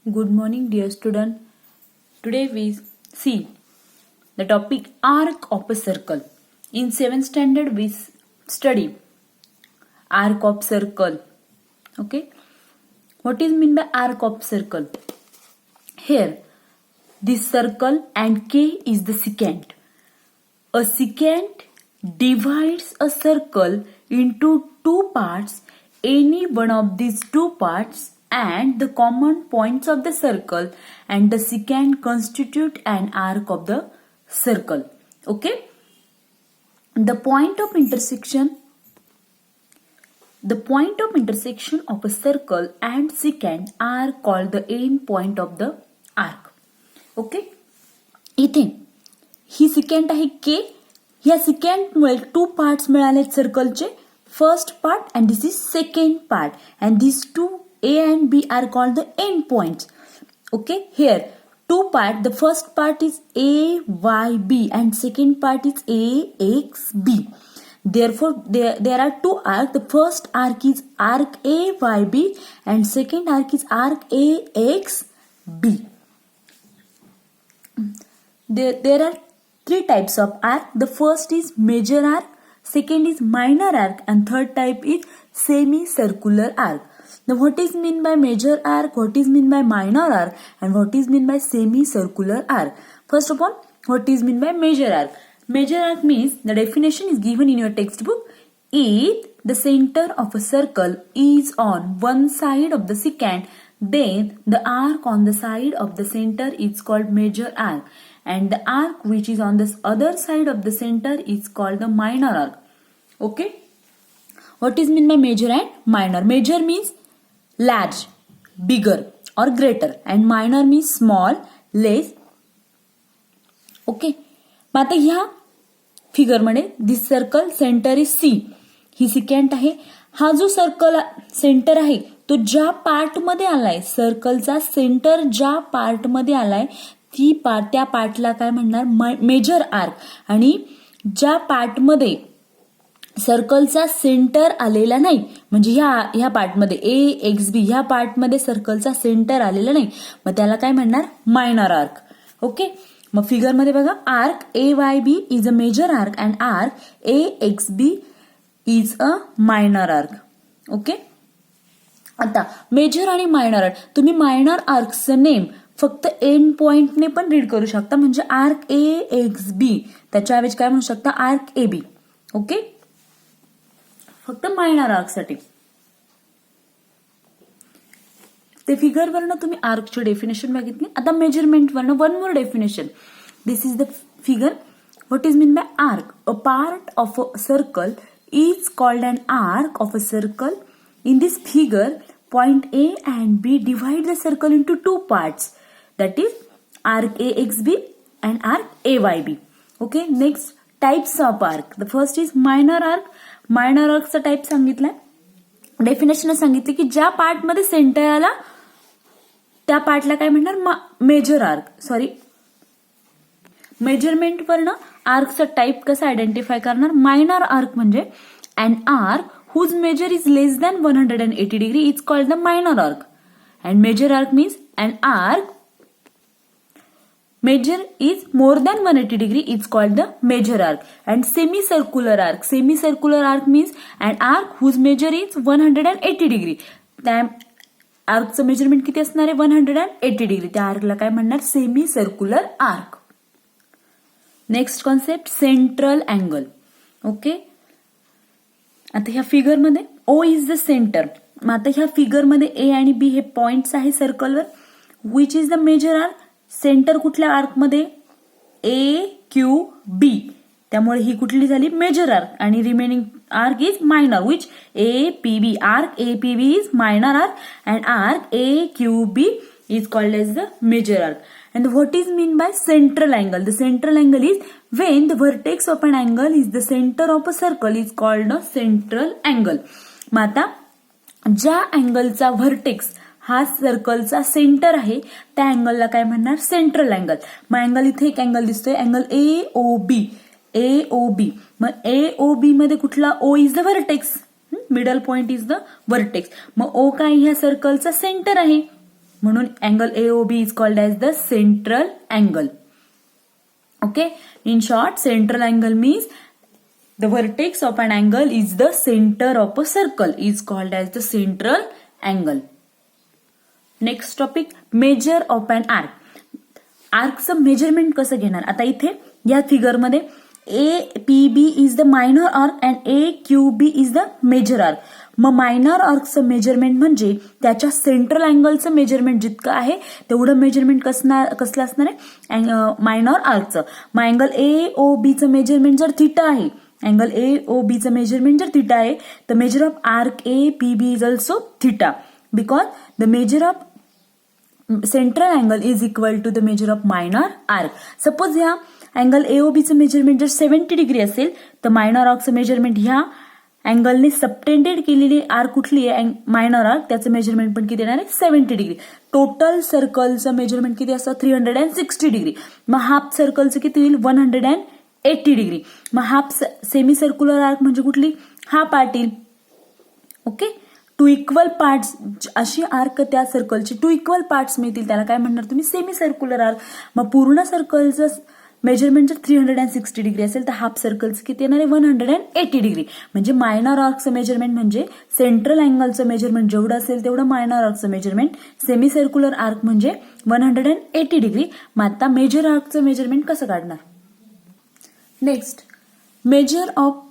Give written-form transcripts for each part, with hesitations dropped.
Good morning, dear student. Today we see the topic arc of a circle. In 7th standard we study arc of circle. Okay. What is mean by arc of circle? Here, this circle and K is the secant. A secant divides a circle into two parts. Any one of these two parts and the common points of the circle and the secant constitute an arc of the circle. Okay. The point of intersection of a circle and secant are called the end point of the arc. Okay. इथे ही सिकॅन्ट आहे के. ह्या सिकॅन्टमुळे two parts मिळाले सर्कलचे. First part and this is second part and this two A and B are called the end points. Okay, here two part. The first part is AYB and second part is AXB. Therefore, there are two arcs. The first arc is arc AYB and second arc is arc AXB. There are three types of arc. The first is major arc, second is minor arc, and third type is semicircular arc. Now, what is mean by major arc, what is mean by minor arc, and what is mean by semicircular arc? First of all, what is mean by major arc? Major arc means, the definition is given in your textbook. If the center of a circle is on one side of the secant, then the arc on the side of the center is called major arc, and the arc which is on the other side of the center is called the minor arc. Okay? What is mean by major and minor? Major means large, bigger or greater, and minor means small, less. Okay. मग आता ह्या figure मध्ये दिस circle centre is C. ही सिकॅन्ट आहे. हा जो circle centre आहे तो ज्या पार्ट मध्ये आलाय, सर्कलचा सेंटर ज्या पार्ट मध्ये आलाय त्या पार्टला काय म्हणणार? Major arc. आणि ज्या पार्ट मध्ये सर्कलचा सेंटर आलेला नाही, म्हणजे ह्या पार्टमध्ये AXB ह्या पार्टमध्ये सर्कलचा सेंटर आलेला नाही, मग त्याला काय म्हणणार? Minor arc. ओके. मग फिगर मध्ये बघा, arc AYB is a major arc and arc AXB is a minor arc. Okay. आता मेजर आणि मायनर आर्क, तुम्ही मायनर आर्कचं नेम फक्त एंड पॉइंटने पण रीड करू शकता, म्हणजे आर्क AXB त्याच्याऐवजी काय म्हणू शकता? Arc AB. ओके. फक्त मायनर आर्क साठी. ते फिगर वरनं तुम्ही आर्कची डेफिनेशन बघितली. आता मेजरमेंट वरनं one more definition. This is the figure. What is mean by arc? A part of a circle is called an arc of a circle. In this figure, point A and B divide the circle into two parts. That is arc AXB and arc AYB. Okay. Next, types of arc. The first is minor arc. Minor आर्कचा type सांगितलाय. Definition सांगितले की ज्या part मध्ये centre आला त्या पार्टला काय म्हणणार? Major arc. सॉरी, मेजरमेंट वरनं आर्कचा टाइप कसा आयडेंटिफाय करणार? मायनर आर्क म्हणजे an arc whose measure is less than 180 degree is called the minor arc. And major arc means an arc major is more than 180 degree is called the major arc. And semicircular arc means an arc whose measure is 180 degree. त्या आर्कचं measurement किती असणार आहे? 180 degree. त्या आर्कला काय म्हणणार? Semi circular arc. Next concept, central angle. Okay. आता ह्या figure मध्ये O इज द सेंटर. मग आता ह्या फिगर मध्ये A आणि B हे पॉइंट्स आहे सर्कलवर. Which is the major arc? Centre कुठल्या आर्क मध्ये? AQB. त्यामुळे ही कुठली झाली? Major arc. आणि remaining arc is minor, which APB. Arc APB is minor arc and arc AQB is called as the major arc. And what is mean by central angle? The central angle is when the vertex of an angle is the center of a circle is called a central angle. मग आता ज्या अँगलचा vertex हा सर्कलचा centre आहे त्या अँगलला काय म्हणणार? Central angle. मग angle इथे एक अँगल दिसतोय, अँगल AOB. मग AOB मध्ये कुठला? O is the vertex. Middle point is the vertex. मग O काय? ह्या सर्कलचा सेंटर आहे. म्हणून angle AOB is called as the central angle. Okay, in short, central angle means the vertex of an angle is the center of a circle is called as the central angle. Next topic, measure of an arc. आर्कचं measurement कसं घेणार? आता इथे या figure मध्ये APB is the minor arc and AQB is the major arc. मग minor आर्कचं measurement म्हणजे त्याच्या सेंट्रल अँगलचं मेजरमेंट जितकं आहे तेवढं मेजरमेंट कसलं असणार आहे मायनर आर्कचं. मग अँगल AOBचं मेजरमेंट जर थिटा आहे, अँगल AOBचं मेजरमेंट जर थिटा आहे तर measure of arc APB is also theta because the measure of central angle is equal to the measure of minor arc. Suppose ह्या अँगल AOBचं मेजरमेंट जर 70 डिग्री असेल तर मायनर आर्कचं मेजरमेंट ह्या अँगलने सबटेंडेड केलेली आर्क कुठली आहे मायनर आर्क, त्याचं मेजरमेंट पण किती येणार आहे 70 डिग्री. टोटल सर्कलचं मेजरमेंट किती असतं 360 डिग्री. मग हाफ सर्कलचं किती होईल 180 डिग्री. मग हाफ सेमी सर्क्युलर आर्क म्हणजे कुठली हा पार्ट येईल. ओके, टू इक्वल पार्ट्स अशी आर्क त्या सर्कलचे टू इक्वल पार्ट्स मिळतील त्याला काय म्हणणार तुम्ही सेमी सर्क्युलर आर्क. मग पूर्ण सर्कलचं मेजरमेंट जर 360 डिग्री असेल तर हाफ सर्कलचं किती येणार आहे 180 डिग्री. म्हणजे मायनर आर्कचं मेजरमेंट म्हणजे सेंट्रल अँगलचं मेजरमेंट जेवढं असेल तेवढं मायनर आर्कचं मेजरमेंट. सेमी सर्क्युलर आर्क म्हणजे 180 डिग्री. मग आता मेजर आर्कचं मेजरमेंट कसं काढणार? Next, measure of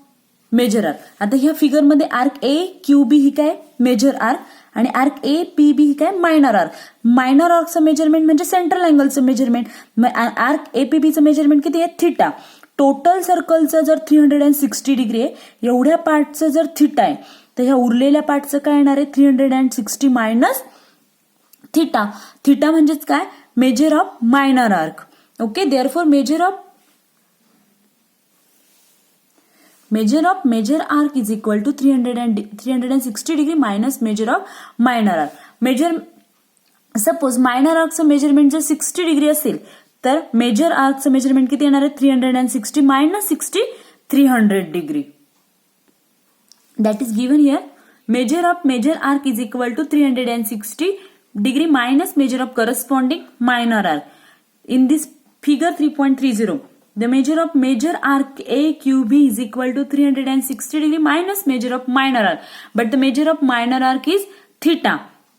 major arc. आता ह्या फिगरमध्ये आर्क AQB ही काय मेजर आर्क आणि आर्क APB ही काय मायनर आर्क. मायनर आर्कचं मेजरमेंट म्हणजे सेंट्रल अँगलचं मेजरमेंट. आर्क APBचं मेजरमेंट किती आहे थिटा. टोटल सर्कलचं जर 360 डिग्री आहे एवढ्या पार्टचं जर थिटा आहे तर ह्या उरलेल्या पार्टचं काय येणार आहे 360 मायनस थिटा. थिटा म्हणजेच काय major of minor arc. Okay, therefore measure of major arc is equal to 360 degree minus measure of minor arc. Suppose minor आर्कचं मेजरमेंट जर 60 डिग्री असेल तर मेजर आर्कचं मेजरमेंट किती येणार आहे 360 minus 60 300 degree. That is given here. Measure of major arc is equal to 360 degree minus measure of corresponding minor arc. In this figure 3.30 the measure of major arc AQB is equal to 360 degree minus measure of minor arc, but the measure of minor arc is theta,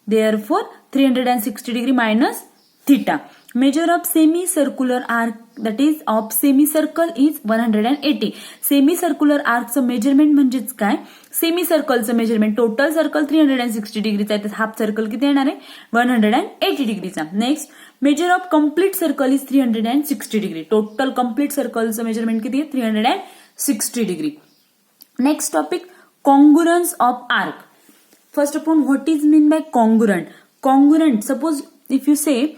therefore 360 degree minus theta. Measure of semicircular arc, that is of semicircle, is 180. Semicircular arcचं measurement म्हणजेच काय सेमीसर्कलचं measurement. Total circle 360 डिग्रीचा आहे तर half circle किती येणार आहे 180 डिग्रीचा. Next, measure of complete circle is 360 degree. Total complete सर्कलचं मेजरमेंट किती आहे 360 degree. Next topic, congruence of arc. First of all, what is mean by congruent? Congruent, suppose if you say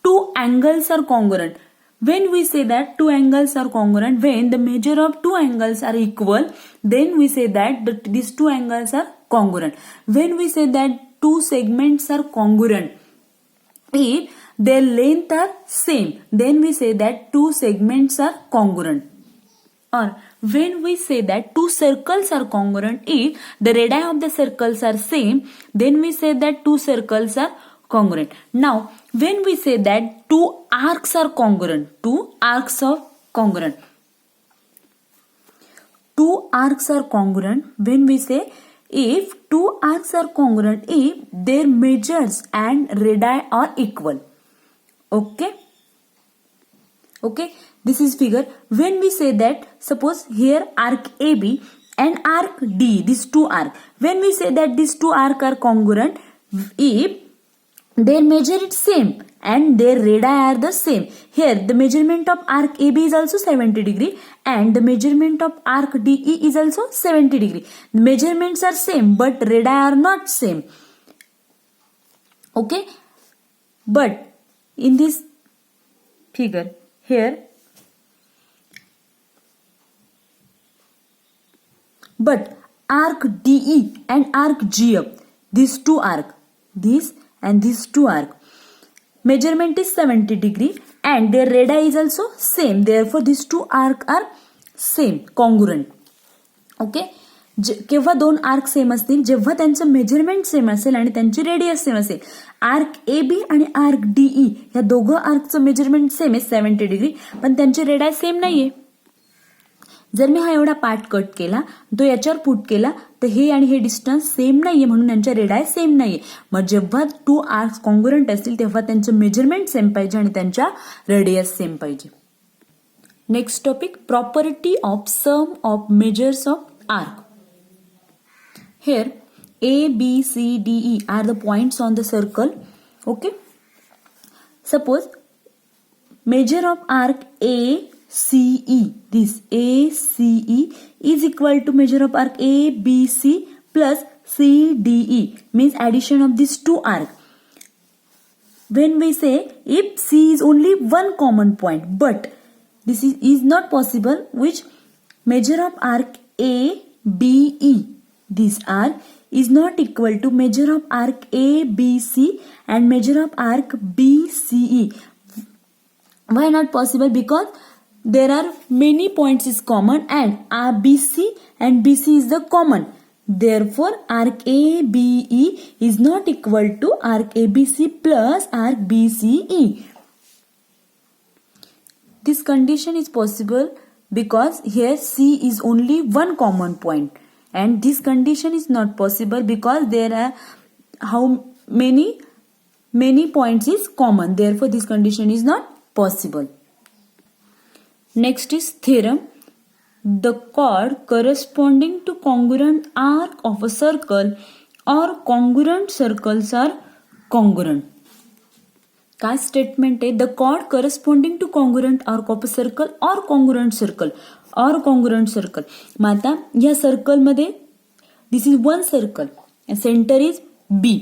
two angles are congruent. When we say that two angles are congruent, when the measure of two angles are equal, then we say that these two angles are congruent. When we say that two segments are congruent, if their length are same, then we say that two segments are congruent. Or when we say that two circles are congruent, if the radii of the circles are same, then we say that two circles are congruent. Now, when we say that two arcs are congruent, two arcs are congruent. Two arcs are congruent when we say if two arcs are congruent if their measures and radii are equal. Okay? Okay? This is figure. When we say that, suppose here arc AB and arc D, these two arcs. When we say that these two arcs are congruent if their measure is same and their radii are the same. Here the measurement of arc AB is also 70 degree and the measurement of arc DE is also 70 degree. The measurements are same but radii are not same. Okay, but in this figure here, but arc DE and arc GF, these two arc, this and these two arc, measurement is 70 degree and their radii is also same, therefore these two arc are same, congruent. Okay, केव्हा दोन arc same असतील, जेव्हा त्यांचं measurement same असेल आणि त्यांची radius same असेल. Arc A B आणि आर्क डीई या दोघं आर्कचं मेजरमेंट सेम आहे 70 डिग्री, पण त्यांची रेडियस सेम नाहीये. जर मी हा एवढा पार्ट कट केला, तो याच्यावर पुट केला, तर हे आणि हे डिस्टन्स सेम नाहीये, म्हणून यांच्या रेडियस सेम नाहीये. मग जेव्हा टू आर्क्स कॉन्ग्रुएंट असतील तेव्हा त्यांचं मेजरमेंट सेम पाहिजे आणि त्यांच्या रेडियस सेम पाहिजे. Next topic, property of sum of measures of arc. Here A, B, C, D, E are the points on the circle. Okay. Suppose measure of arc A, C, E. This A, C, E is equal to measure of arc A, B, C plus C, D, E. Means addition of these two arcs. When we say if C is only one common point, but this is not possible, which measure of arc A, B, E. This arc is not equal to measure of arc ABC and measure of arc BCE. Why not possible? Because there are many points is common and ABC and BC is the common. Therefore, arc ABE is not equal to arc ABC plus arc BCE. This condition is possible because here C is only one common point. And this condition is not possible because there are how many points is common. Therefore, this condition is not possible. Next is theorem. The chord corresponding to congruent arc of a circle or congruent circles are congruent. काय statement आहे? The chord corresponding to congruent arc of a circle or congruent circle or congruent circle. मग आता या सर्कलमध्ये this is one circle, centre is B.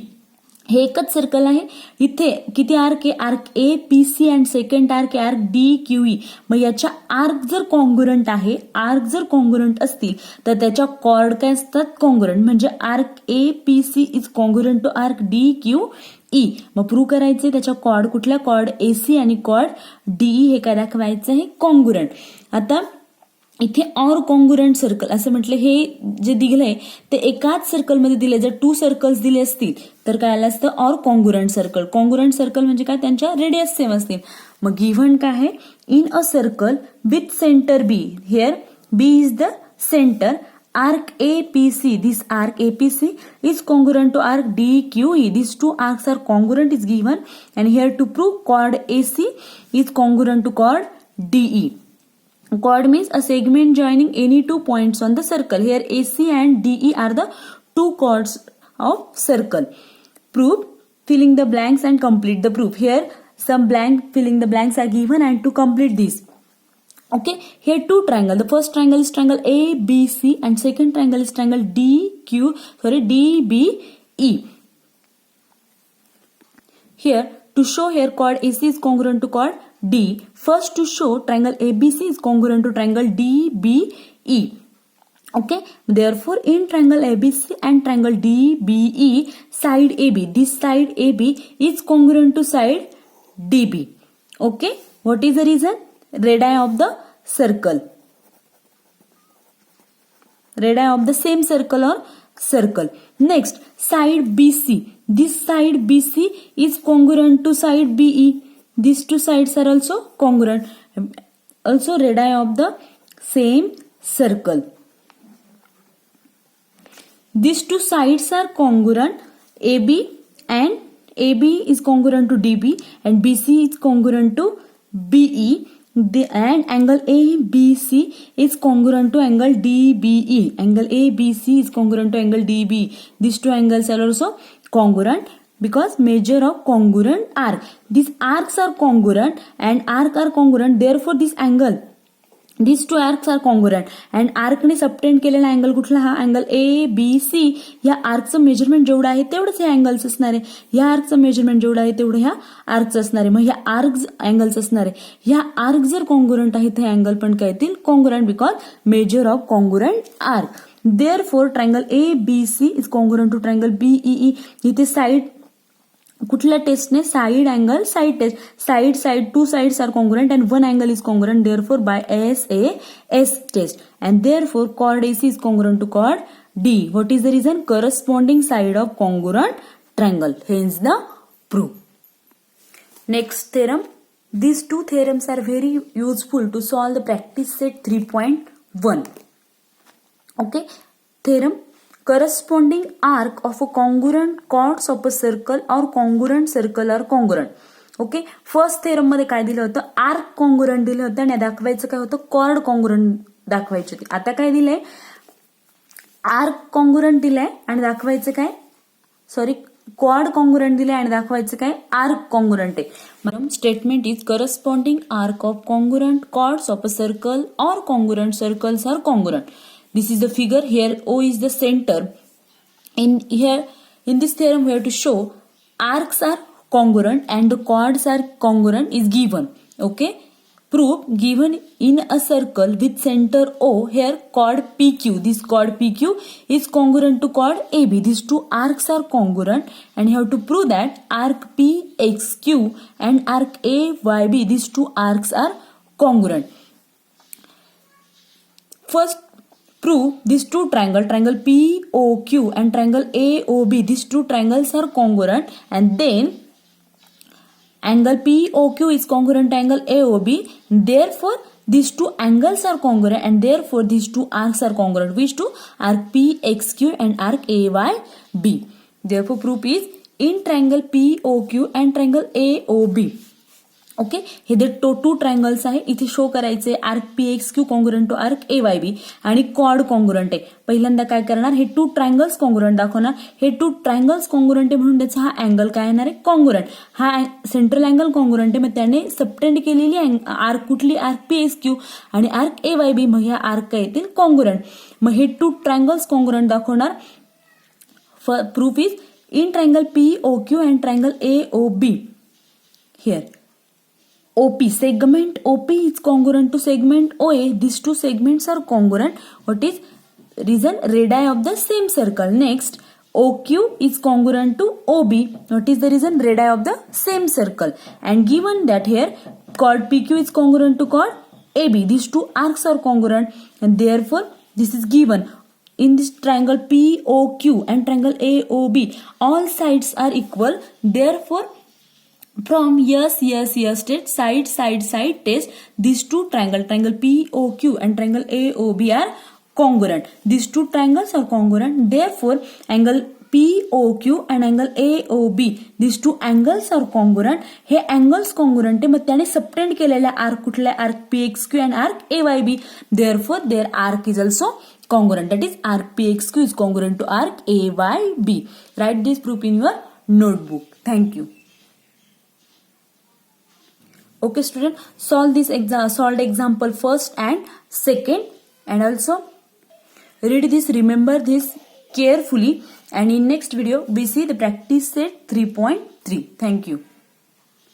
हे एकच circle आहे. इथे किती आर्क आहे? Arc A P C and second arc आहे आर्क डी क्यू ई. मग याच्या आर्क जर कॉन्ग्रुएंट आहे, आर्क जर कॉन्ग्रुएंट असतील तर त्याच्या कॉर्ड काय असतात? कॉन्ग्रुएंट. म्हणजे arc A P C is congruent to arc D Q E. मग प्रूव्ह करायचे त्याच्या कॉर्ड कुठल्या? कॉर्ड एसी आणि कॉर्ड डीई हे काय दाखवायचं आहे? कॉन्ग्रुएंट. आता इथे ऑर कॉन्ग्रुएंट सर्कल असं म्हटलं, हे जे दिलंय ते एकाच सर्कलमध्ये दिले. जर टू सर्कल्स दिले असतील तर काय आलं असतं? Or congruent circle. Congruent circle म्हणजे काय? त्यांच्या रेडियस सेम असतील. मग गिव्हन काय आहे? In a circle with center B. Here B is the center. Arc APC, this arc APC is congruent to arc DQE. These two arcs are congruent is given, and here to prove chord AC is congruent to chord DE. Chord means a segment joining any two points on the circle. Here AC and DE are the two chords of circle. Proof, filling the blanks and complete the proof. Here some blank filling the blanks are given, and to complete this. Okay, here two triangle. The first triangle is triangle ABC and second triangle is triangle DBE. Here to show here chord AC is congruent to chord D. First to show triangle ABC is congruent to triangle DBE. Okay, therefore in triangle ABC and triangle DBE, side AB, this side AB is congruent to side DB. Okay, what is the reason? Radii of the circle, radii of the same circle or circle. Next, side BC. This side BC is congruent to side BE. These two sides are also congruent. Also radii of the same circle. These two sides are congruent. AB and AB is congruent to DB and BC is congruent to BE. And angle ABC is congruent to angle DBE. Angle ABC is congruent to angle DBE. These two angles are also congruent because measure of congruent arc. These arcs are congruent and arc are congruent. Therefore, this angle, these two arcs are congruent. And arc ने subtend केलेला angle कुठला? हा angle ABC. या आर्कचं measurement जेवढं आहे तेवढंच हे angles असणार आहे. या आर्कचं मेजरमेंट जेवढं आहे तेवढं ह्या आर्कचं असणार आहे. मग ह्या आर्क अँगल्स असणार आहे. ह्या आर्क जर कॉन्ग्रुएंट आहेत हे अँगल पण काय येतील? Congruent, because measure of congruent arc. Therefore triangle ABC is congruent to triangle BEE. इथे साइड कुठल्या टेस्टने? Side angle side test. Side two sides are congruent and one angle is congruent, therefore by SAS test, and therefore chord AC is congruent to chord D. What is the reason? Corresponding side of congruent triangle. Hence the proof. Next theorem. These two theorems are very useful to solve the practice set 3.1. Okay. Theorem. Corresponding arc of a congruent chords of a circle or congruent circle are congruent. Okay. First theorem मध्ये काय दिलं होतं? Arc congruent दिलं होतं आणि दाखवायचं काय होतं? कॉर्ड कॉन्ग्रुएंट दाखवायची होती. आता काय दिलंय? आर्क कॉन्ग्रुएंट दिलाय आणि दाखवायचं काय? सॉरी, कॉर्ड कॉन्ग्रुएंट दिलाय आणि दाखवायचं काय? आर्क कॉन्ग्रुएंट आहे. Madam statement is corresponding arc of congruent chords of a circle or congruent circles are congruent. This is the figure. Here O is the center. In this theorem we have to show arcs are congruent and the chords are congruent is given. Okay. Proof given in a circle with center O. Here chord PQ. This chord PQ is congruent to chord AB. These two arcs are congruent and you have to prove that arc PXQ and arc AYB. These two arcs are congruent. First, prove these two triangle POQ and triangle AOB, these two triangles are congruent, and then angle POQ is congruent to angle AOB. Therefore, these two angles are congruent and therefore these two arcs are congruent. Which two? Arc PXQ and arc AYB. Therefore, proof is in triangle POQ and triangle AOB. Okay. हे जे two triangles आहे इथे show करायचे arc PXQ congruent to arc AYB आणि chord congruent आहे. पहिल्यांदा काय करणार? हे टू ट्रायंगल्स कॉन्ग्रुएंट दाखवणार. हे टू ट्रायंगल्स कॉन्ग्रुएंट आहे म्हणून त्याचा हा अँगल काय येणार आहे? कॉन्ग्रुएंट. हा सेंट्रल अँगल कॉन्ग्रुएंट आहे, मग त्याने सबटेंड केलेली आर्क कुठली? आर्क PXQ आणि आर्क AYB. मग ह्या आर्क काय येतील? कॉन्ग्रुएंट. मग हे टू ट्रायंगल्स कॉन्ग्रुएंट दाखवणार. Proof is in triangle POQ and triangle AOB. Here OP, segment OP is congruent to segment OA. These two segments are congruent. What is reason? Radii of the same circle. Next, OQ is congruent to OB. What is the reason? Radii of the same circle. And given that here chord PQ is congruent to chord AB. These two arcs are congruent and therefore this is given. In this triangle POQ and triangle AOB, all sides are equal. Therefore, from yes test, side test, these two triangle POQ and triangle AOB are congruent. These two triangles are congruent. Therefore, angle POQ and angle AOB, these two angles are congruent. हे angles congruent आहे, मग त्याने subtend केलेल्या arc कुठल्या? Arc PXQ and arc AYB. Therefore, their arc is also congruent. That is, arc PXQ is congruent to arc AYB. Write this proof in your notebook. Thank you. Okay student, solve this solved example first and second, and also read this, remember this carefully, and in next video we see the practice set 3.3. Thank you.